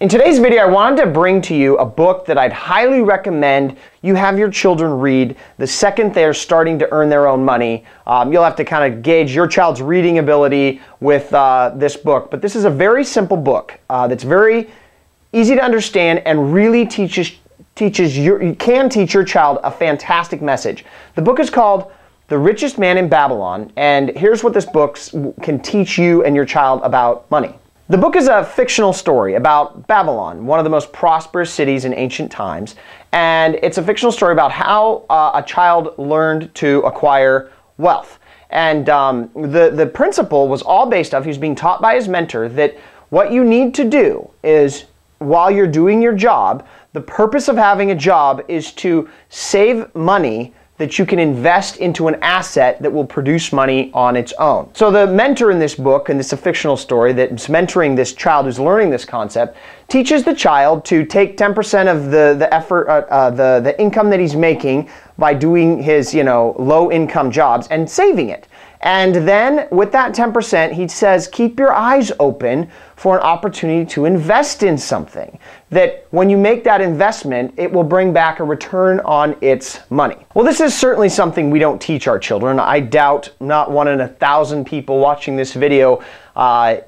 In today's video, I wanted to bring to you a book that I'd highly recommend you have your children read the second they're starting to earn their own money. You'll have to kind of gauge your child's reading ability with this book, but this is a very simple book that's very easy to understand and really can teach your child a fantastic message. The book is called The Richest Man in Babylon, and here's what this book can teach you and your child about money. The book is a fictional story about Babylon, one of the most prosperous cities in ancient times, and it's a fictional story about how a child learned to acquire wealth. And the principle was all based off, he was being taught by his mentor that what you need to do is, while you're doing your job, the purpose of having a job is to save money that you can invest into an asset that will produce money on its own. So the mentor in this book, and this is a fictional story that's mentoring this child who's learning this concept, teaches the child to take 10% of the income that he's making by doing his low income jobs and saving it. And then with that 10%, he says, keep your eyes open for an opportunity to invest in something. That when you make that investment, it will bring back a return on its money. Well, this is certainly something we don't teach our children. I doubt not 1 in 1,000 people watching this video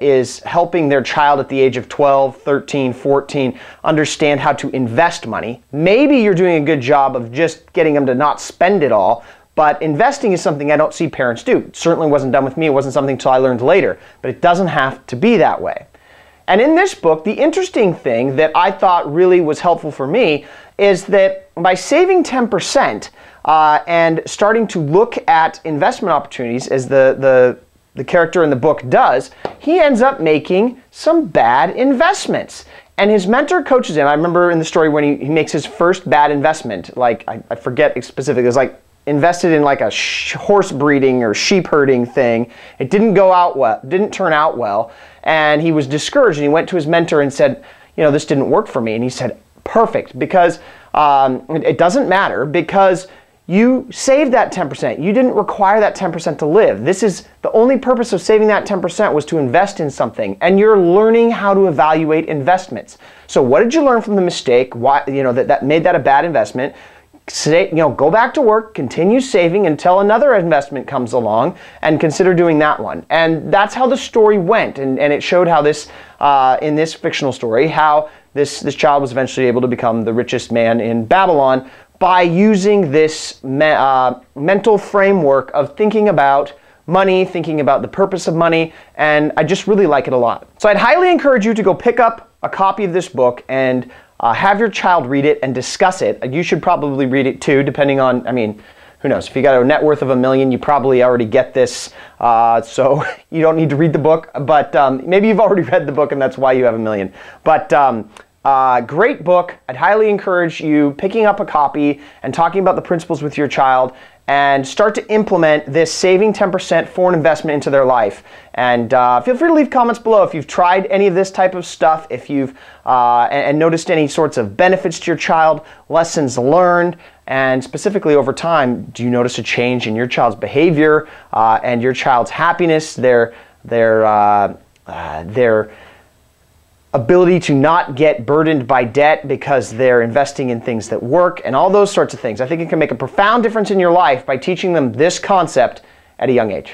is helping their child at the age of 12, 13, 14 understand how to invest money. Maybe you're doing a good job of just getting them to not spend it all. But investing is something I don't see parents do. It certainly wasn't done with me. It wasn't something until I learned later. But it doesn't have to be that way. And in this book, the interesting thing that I thought really was helpful for me is that by saving 10% and starting to look at investment opportunities, as the character in the book does, he ends up making some bad investments. And his mentor coaches him. I remember in the story when he makes his first bad investment, like I forget specifically, it was like invested in like a horse breeding or sheep herding thing. It didn't go out well, didn't turn out well, and he was discouraged, and he went to his mentor and said, this didn't work for me. And he said, perfect, because it doesn't matter, because you saved that 10%. You didn't require that 10% to live. This is the only purpose of saving that 10% was to invest in something, and you're learning how to evaluate investments. So what did you learn from the mistake? Why, that made that a bad investment? Go back to work, continue saving until another investment comes along, and consider doing that one. And that's how the story went. And it showed how this, in this fictional story, how this child was eventually able to become the richest man in Babylon by using this mental framework of thinking about money, thinking about the purpose of money, and I just really like it a lot. So I'd highly encourage you to go pick up a copy of this book and have your child read it and discuss it. You should probably read it too, depending on, who knows? If you got a net worth of $1 million, you probably already get this, so you don't need to read the book, but maybe you've already read the book and that's why you have $1 million. But great book. I'd highly encourage you picking up a copy and talking about the principles with your child and start to implement this saving 10% for an investment into their life. And feel free to leave comments below if you've tried any of this type of stuff, if you've and noticed any sorts of benefits to your child, lessons learned, and specifically over time, do you notice a change in your child's behavior and your child's happiness, their ability to not get burdened by debt because they're investing in things that work, and all those sorts of things. I think it can make a profound difference in your life by teaching them this concept at a young age.